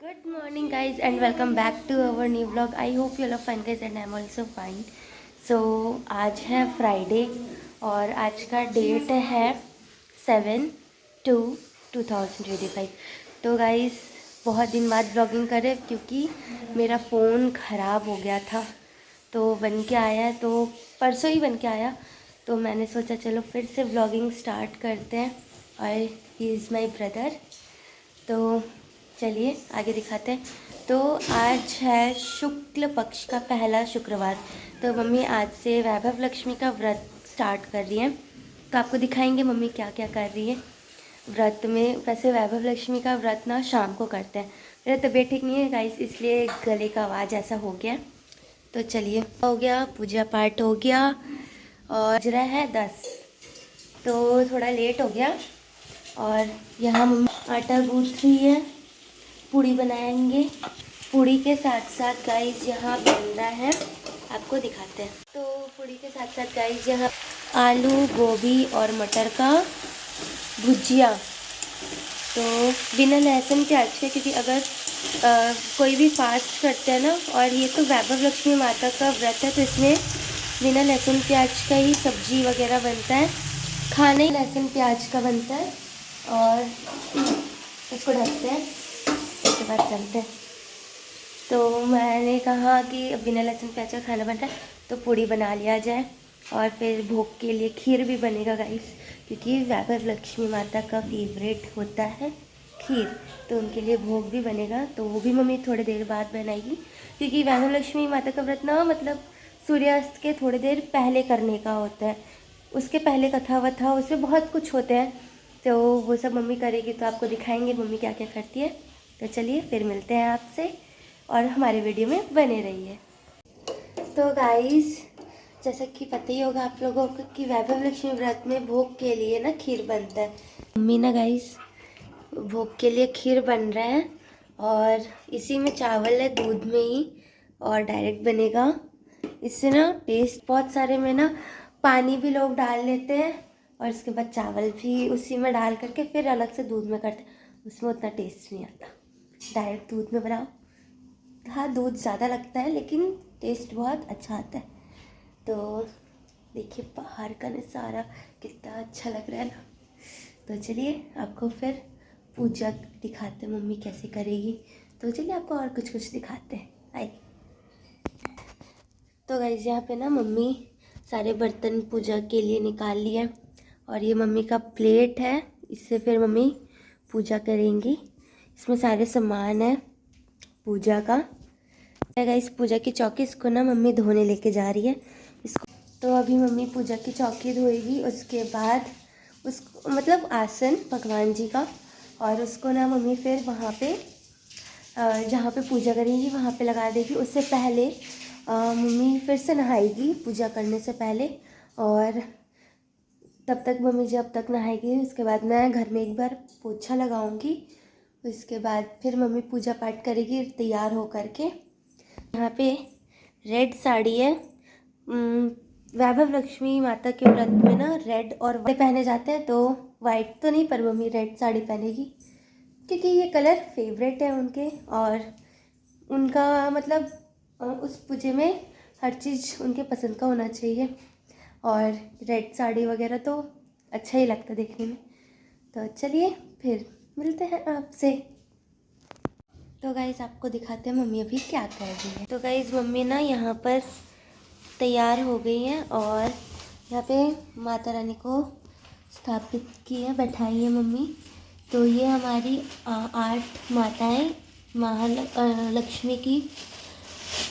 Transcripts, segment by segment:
Good morning, guys, and welcome back to our new vlog. I hope you all are fine, guys, and I'm also fine. So आज है Friday और आज का date है 7/2/2025। तो guys बहुत दिन बाद व्लॉगिंग करे क्योंकि मेरा फ़ोन ख़राब हो गया था, तो बन के आया, तो परसों ही बन के आया। तो मैंने सोचा चलो फिर से व्लॉगिंग स्टार्ट करते हैं। और ही इज़ माई ब्रदर। तो चलिए आगे दिखाते हैं। तो आज है शुक्ल पक्ष का पहला शुक्रवार। तो मम्मी आज से वैभव लक्ष्मी का व्रत स्टार्ट कर रही है। तो आपको दिखाएंगे मम्मी क्या क्या कर रही है व्रत में। वैसे वैभव लक्ष्मी का व्रत ना शाम को करते हैं। मेरा तबीयत ठीक नहीं है गाइस, इसलिए गले का आवाज़ ऐसा हो गया। तो चलिए, हो गया पूजा पाठ हो गया और बज रहा है 10, तो थोड़ा लेट हो गया। और यहाँ मम्मी आटा गूँथ रही है, पूड़ी बनाएंगे। पूड़ी के साथ साथ गाइस यहाँ बन रहा है, आपको दिखाते हैं। तो पूड़ी के साथ साथ गाइस यहाँ आलू गोभी और मटर का भुजिया। तो बिना लहसुन प्याज के, क्योंकि अगर कोई भी फास्ट करते हैं ना, और ये तो वैभव लक्ष्मी माता का व्रत है, तो इसमें बिना लहसुन प्याज का ही सब्जी वगैरह बनता है। खाना ही लहसुन प्याज का बनता है। और इसको ढकते हैं, उसके बाद चलते हैं। तो मैंने कहा कि बिना लहसुन प्याज का खाना बनता है तो पूड़ी बना लिया जाए, और फिर भोग के लिए खीर भी बनेगा गाइस, क्योंकि वैभव लक्ष्मी माता का फेवरेट होता है खीर। तो उनके लिए भोग भी बनेगा, तो वो भी मम्मी थोड़ी देर बाद बनाएगी, क्योंकि वैभव लक्ष्मी माता का व्रत ना मतलब सूर्यास्त के थोड़ी देर पहले करने का होता है। उसके पहले कथा वथा उसमें बहुत कुछ होते हैं, तो वो सब मम्मी करेगी, तो आपको दिखाएंगे मम्मी क्या क्या करती है। तो चलिए फिर मिलते हैं आपसे, और हमारे वीडियो में बने रहिए। तो गाइस जैसा कि पता ही होगा आप लोगों को कि वैभव लक्ष्मी व्रत में भोग के लिए ना खीर बनता है। मम्मी ना गाइस भोग के लिए खीर बन रहा है, और इसी में चावल है दूध में ही, और डायरेक्ट बनेगा। इससे ना टेस्ट बहुत सारे में ना पानी भी लोग डाल लेते हैं, और इसके बाद चावल भी उसी में डाल करके फिर अलग से दूध में करते हैं, उसमें उतना टेस्ट नहीं आता। डायरेक्ट दूध में बनाओ, हाँ दूध ज़्यादा लगता है लेकिन टेस्ट बहुत अच्छा आता है। तो देखिए बाहर का नज़ारा कितना अच्छा लग रहा है ना। तो चलिए आपको फिर पूजा दिखाते हैं मम्मी कैसे करेगी। तो चलिए आपको और कुछ कुछ दिखाते हैं, आइए। तो गाइस यहाँ पे ना मम्मी सारे बर्तन पूजा के लिए निकाल लिए, और ये मम्मी का प्लेट है, इससे फिर मम्मी पूजा करेंगी। इसमें सारे सामान है पूजा का। गाइस पूजा की चौकी, इसको ना मम्मी धोने लेके जा रही है इसको। तो अभी मम्मी पूजा की चौकी धोएगी, उसके बाद उसको मतलब आसन भगवान जी का, और उसको ना मम्मी फिर वहाँ पे जहाँ पे पूजा करेंगी वहाँ पे लगा देगी। उससे पहले मम्मी फिर से नहाएगी पूजा करने से पहले, और तब तक मम्मी जब तक नहाएगी उसके बाद मैं घर में एक बार पोछा लगाऊंगी। उसके बाद फिर मम्मी पूजा पाठ करेगी तैयार हो करके। यहाँ पे रेड साड़ी है। वैभव लक्ष्मी माता के व्रत में ना रेड और वाइट पहने जाते हैं, तो वाइट तो नहीं पर मम्मी रेड साड़ी पहनेगी, क्योंकि ये कलर फेवरेट है उनके, और उनका मतलब उस पूजे में हर चीज़ उनके पसंद का होना चाहिए, और रेड साड़ी वगैरह तो अच्छा ही लगता है देखने में। तो चलिए फिर मिलते हैं आपसे। तो गाइज़ आपको दिखाते हैं मम्मी अभी क्या कर रही है। तो गाइज़ मम्मी ना यहाँ पर तैयार हो गई हैं, और यहाँ पे माता रानी को स्थापित की है, बैठाई है मम्मी। तो ये हमारी 8 माताएं महालक्ष्मी की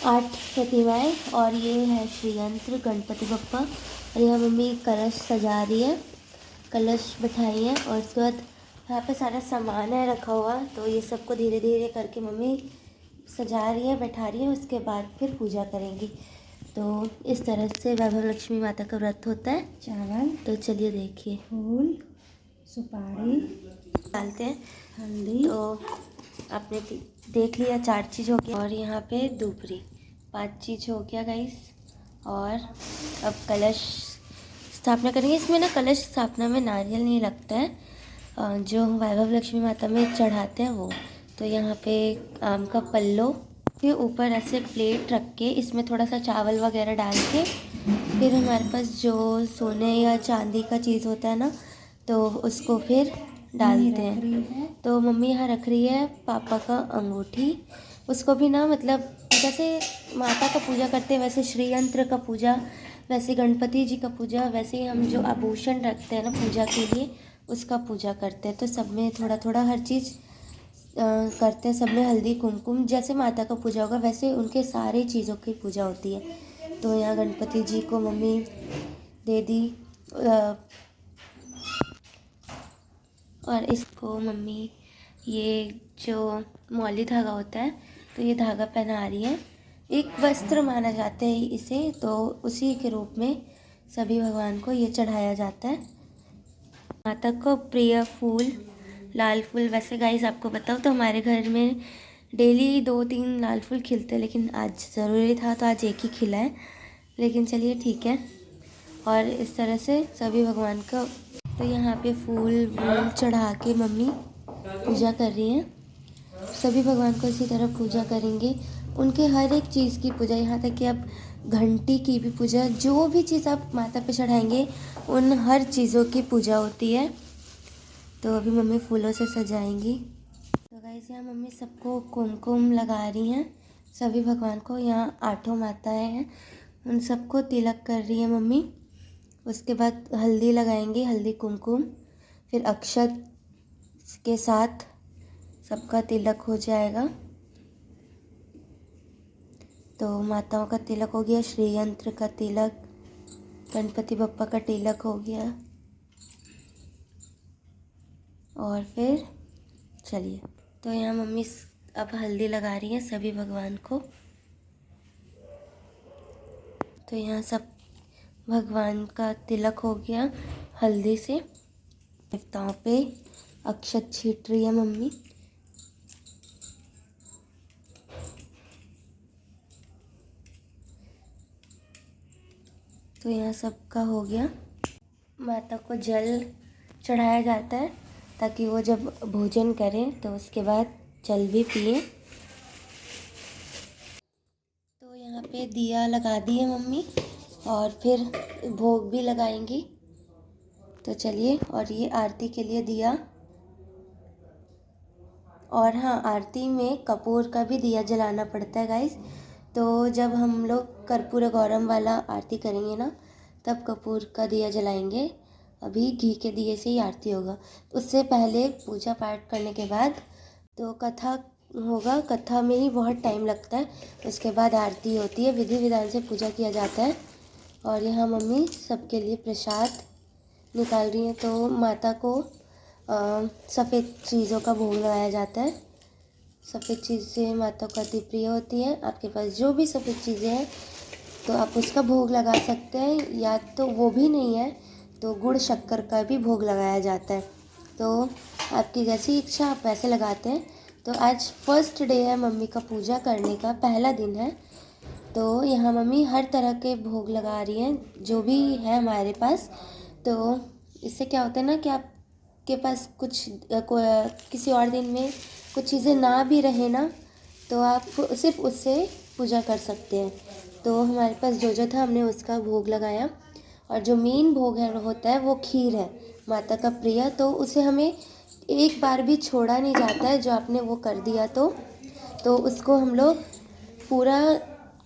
8 प्रतिमाएं, और ये है श्री यंत्र गणपति बप्पा। और यहाँ मम्मी कलश सजा रही है, कलश बैठाई है, और उसके बाद यहाँ पे सारा सामान है रखा हुआ। तो ये सबको धीरे धीरे करके मम्मी सजा रही है, बैठा रही है, उसके बाद फिर पूजा करेंगी। तो इस तरह से वैभव लक्ष्मी माता का व्रत होता है। चावल, तो चलिए देखिए, फूल, सुपारी डालते हैं, हल्दी। तो आपने देख लिया 4 चीज़ हो गया, और यहाँ पे दूपरी 5 चीज़ हो गया गाइस। और अब कलश स्थापना करेंगे। इसमें ना कलश स्थापना में नारियल नहीं लगता है, जो वैभव लक्ष्मी माता में चढ़ाते हैं वो। तो यहाँ पे आम का पल्लो के ऊपर ऐसे प्लेट रख के इसमें थोड़ा सा चावल वगैरह डाल के फिर हमारे पास जो सोने या चांदी का चीज़ होता है ना, तो उसको फिर डालते हैं। तो मम्मी यहाँ रख रही है पापा का अंगूठी। उसको भी ना मतलब जैसे माता का पूजा करते हैं वैसे श्री यंत्र का पूजा, वैसे गणपति जी का पूजा, वैसे ही हम जो आभूषण रखते हैं ना पूजा के लिए उसका पूजा करते हैं। तो सब में थोड़ा थोड़ा हर चीज़ करते हैं। सब में हल्दी कुमकुम, जैसे माता का पूजा होगा वैसे उनके सारे चीज़ों की पूजा होती है। तो यहाँ गणपति जी को मम्मी दे दी और इसको मम्मी ये जो मौली धागा होता है तो ये धागा पहना रही है। एक वस्त्र माना जाता है इसे, तो उसी के रूप में सभी भगवान को ये चढ़ाया जाता है। माता को प्रिय फूल लाल फूल। वैसे गाइस आपको बताओ तो हमारे घर में डेली 2-3 लाल फूल खिलते हैं, लेकिन आज ज़रूरी था तो आज एक ही खिला है, लेकिन चलिए ठीक है। और इस तरह से सभी भगवान का तो यहाँ पे फूल वूल चढ़ा के मम्मी पूजा कर रही हैं। सभी भगवान को इसी तरह पूजा करेंगे, उनके हर एक चीज़ की पूजा, यहाँ तक कि आप घंटी की भी पूजा, जो भी चीज़ आप माता पे चढ़ाएंगे उन हर चीज़ों की पूजा होती है। तो अभी मम्मी फूलों से सजाएंगी। तो गाइस यहाँ मम्मी सबको कुमकुम लगा रही हैं, सभी भगवान को। यहाँ 8 माताएं हैं, उन सबको तिलक कर रही है मम्मी। उसके बाद हल्दी लगाएंगे, हल्दी कुमकुम, फिर अक्षत के साथ सबका तिलक हो जाएगा। तो माताओं का तिलक हो गया, श्री यंत्र का तिलक, गणपति बप्पा का तिलक हो गया। और फिर चलिए, तो यहाँ मम्मी अब हल्दी लगा रही है सभी भगवान को। तो यहाँ सब भगवान का तिलक हो गया हल्दी से। देवताओं पे अक्षत छीट रही है मम्मी। तो यहाँ सबका हो गया। माता को जल चढ़ाया जाता है ताकि वो जब भोजन करें तो उसके बाद जल भी पिए। तो यहाँ पे दिया लगा दी है मम्मी और फिर भोग भी लगाएंगी। तो चलिए, और ये आरती के लिए दिया, और हाँ आरती में कपूर का भी दिया जलाना पड़ता है गाइस। तो जब हम लोग कर्पूर गौरम वाला आरती करेंगे ना तब कपूर का दिया जलाएंगे, अभी घी के दिए से ही आरती होगा। उससे पहले पूजा पाठ करने के बाद तो कथा होगा, कथा में ही बहुत टाइम लगता है। उसके बाद आरती होती है, विधि विधान से पूजा किया जाता है। और यहाँ मम्मी सबके लिए प्रसाद निकाल रही हैं। तो माता को सफ़ेद चीज़ों का भोग लगाया जाता है। सफ़ेद चीज़ें माता को अति प्रिय होती है। आपके पास जो भी सफ़ेद चीज़ें हैं तो आप उसका भोग लगा सकते हैं, या तो वो भी नहीं है तो गुड़ शक्कर का भी भोग लगाया जाता है। तो आपकी जैसी इच्छा आप वैसे लगाते हैं। तो आज फर्स्ट डे है मम्मी का पूजा करने का, पहला दिन है। तो यहाँ मम्मी हर तरह के भोग लगा रही हैं जो भी है हमारे पास। तो इससे क्या होता है ना कि आपके पास कुछ किसी और दिन में कुछ चीज़ें ना भी रहे ना तो आप सिर्फ उससे पूजा कर सकते हैं। तो हमारे पास जो जो था हमने उसका भोग लगाया। और जो मेन भोग है होता है वो खीर है माता का प्रिय, तो उसे हमें एक बार भी छोड़ा नहीं जाता है। जो आपने वो कर दिया तो उसको हम लोग पूरा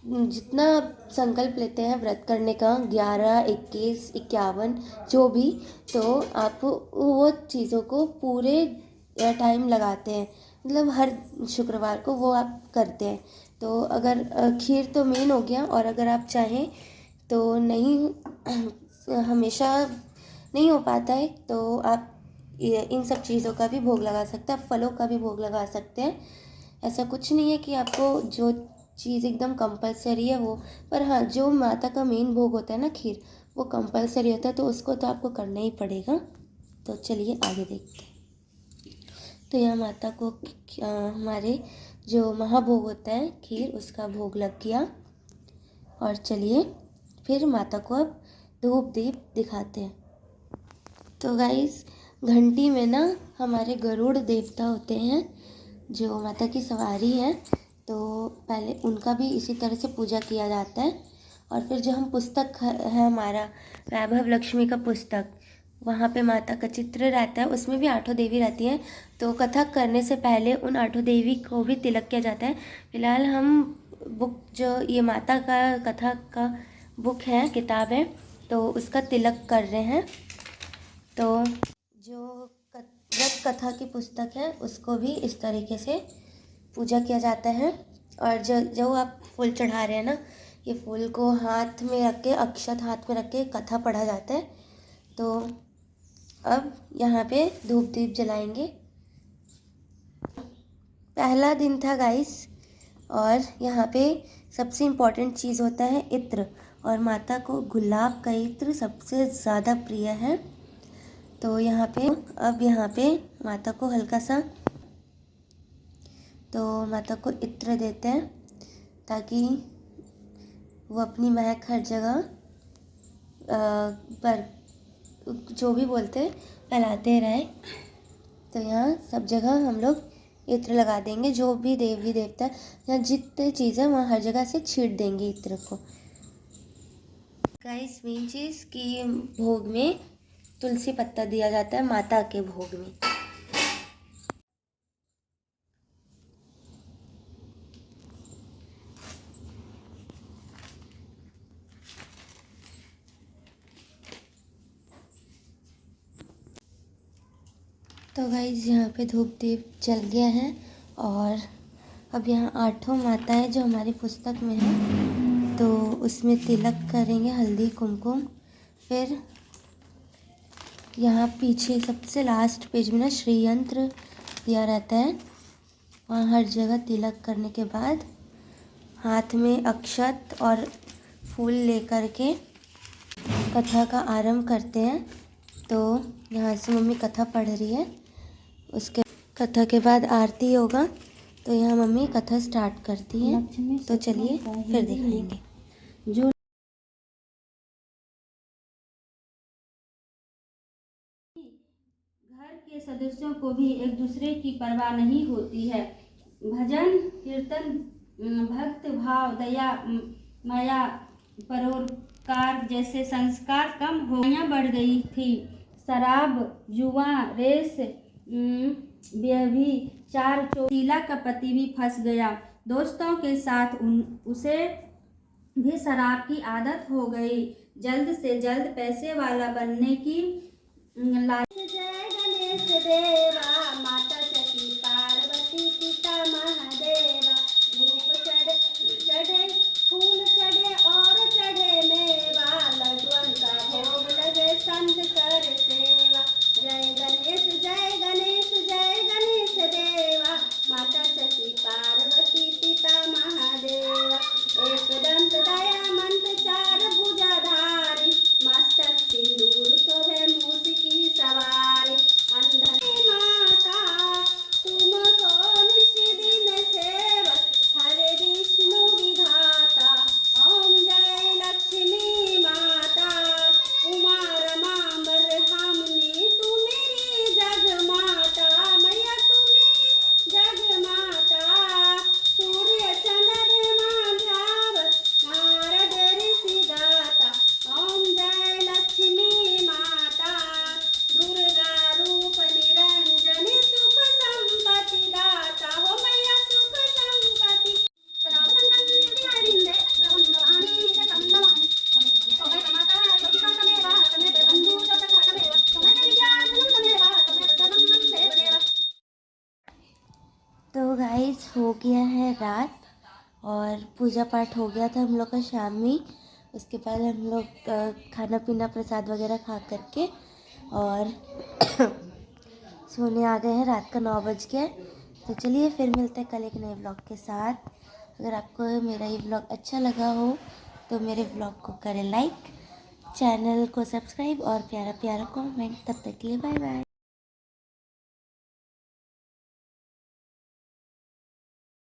जितना संकल्प लेते हैं व्रत करने का, 11, 21, 51 जो भी, तो आप वो चीज़ों को पूरे टाइम लगाते हैं, मतलब हर शुक्रवार को वो आप करते हैं। तो अगर खीर तो मेन हो गया, और अगर आप चाहें तो नहीं हमेशा नहीं हो पाता है तो आप इन सब चीज़ों का भी भोग लगा सकते हैं, आप फलों का भी भोग लगा सकते हैं। ऐसा कुछ नहीं है कि आपको जो चीज़ एकदम कंपलसरी है वो, पर हाँ जो माता का मेन भोग होता है ना खीर, वो कंपलसरी होता है, तो उसको तो आपको करना ही पड़ेगा। तो चलिए आगे देखते हैं। तो यहाँ माता को हमारे जो महाभोग होता है खीर, उसका भोग लग गया। और चलिए फिर माता को अब धूप दीप दिखाते हैं। तो गाइस घंटी में ना हमारे गरुड़ देवता होते हैं जो माता की सवारी है, तो पहले उनका भी इसी तरह से पूजा किया जाता है। और फिर जो हम पुस्तक है हमारा वैभव लक्ष्मी का पुस्तक, वहाँ पे माता का चित्र रहता है, उसमें भी आठों देवी रहती हैं। तो कथक करने से पहले उन आठों देवी को भी तिलक किया जाता है। फिलहाल हम बुक, जो ये माता का कथक का बुक है, किताब है, तो उसका तिलक कर रहे हैं। तो जो व्रत कथा की पुस्तक है उसको भी इस तरीके से पूजा किया जाता है। और जो आप फूल चढ़ा रहे हैं ना, ये फूल को हाथ में रख के, अक्षत हाथ में रख के कथा पढ़ा जाता है। तो अब यहाँ पे धूप दीप जलाएंगे। पहला दिन था गाइस, और यहाँ पे सबसे इम्पोर्टेंट चीज़ होता है इत्र, और माता को गुलाब का इत्र सबसे ज़्यादा प्रिय है। तो यहाँ पे अब यहाँ पे माता को हल्का सा, तो माता को इत्र देते हैं ताकि वो अपनी महक हर जगह पर, जो भी बोलते हैं, फैलाते रहे। तो यहाँ सब जगह हम लोग इत्र लगा देंगे। जो भी देवी देवता यहाँ जितने चीज़ें, वहाँ हर जगह से छीट देंगे इत्र को। गाइस मेन चीज़ कि भोग में तुलसी पत्ता दिया जाता है, माता के भोग में। तो गाइस यहाँ पे धूप दीप जल गया है, और अब यहाँ आठों माताएं जो हमारी पुस्तक में है, तो उसमें तिलक करेंगे, हल्दी कुमकुम। फिर यहाँ पीछे सबसे लास्ट पेज में ना श्री यंत्र दिया रहता है, वहाँ हर जगह तिलक करने के बाद हाथ में अक्षत और फूल लेकर के कथा का आरंभ करते हैं। तो यहाँ से मम्मी कथा पढ़ रही है, उसके कथा के बाद आरती होगा। तो यहाँ मम्मी कथा स्टार्ट करती है, तो चलिए फिर देखेंगे। जो घर के सदस्यों को भी एक दूसरे की परवाह नहीं होती है। भजन कीर्तन, भक्त भाव, दया माया, परोपकार जैसे संस्कार कम होइयां बढ़ गई थी। शराब, जुआ, रेस, व्यभिचार, शीला का पति भी फंस गया। दोस्तों के साथ उसे भी शराब की आदत हो गई। जल्द से जल्द पैसे वाला बनने की जय गणेश देवा, माता सती पार्वती, पिता महादेवा। धूप चढ़े, फूल चढ़े और चढ़े मेवा, लड्डुअन का भोग लगे, संत कर सेवा। जय गणेश जय गणेश जय गणेश देवा, माता सती पार्वती, पिता महादेवा। एक दंत दयामंत, चार भुजाधारी, मस्तक सिंदूर शोभे, मूस की सवारी। अंधन माता तुमको निस दिन सेवक, हरे विष्णु विधाता। ओम जय लक्ष्मी माता, उमा रमा बरहामनी, तू मेरी जग माता, मैया तू मेरी जग माता। सूर्य चंद्रमा ध्याव, नारद ऋषि गाता। ओम जय लक्ष्मी माता, दुर्गा रूप निरंजनी, सुख संपत्ति दाता। हो मैया सुख संपत्ति। तो गाइस हो गया है रात, और पूजा पाठ हो गया था हम लोग का शाम में। उसके बाद हम लोग खाना पीना प्रसाद वगैरह खा करके और सोने आ गए हैं। रात का 9 बज गया। तो चलिए फिर मिलते हैं कल एक नए ब्लॉग के साथ। अगर आपको मेरा ये ब्लॉग अच्छा लगा हो तो मेरे ब्लॉग को करें लाइक, चैनल को सब्सक्राइब और प्यारा प्यारा कमेंट। तब तक के लिए बाय बाय।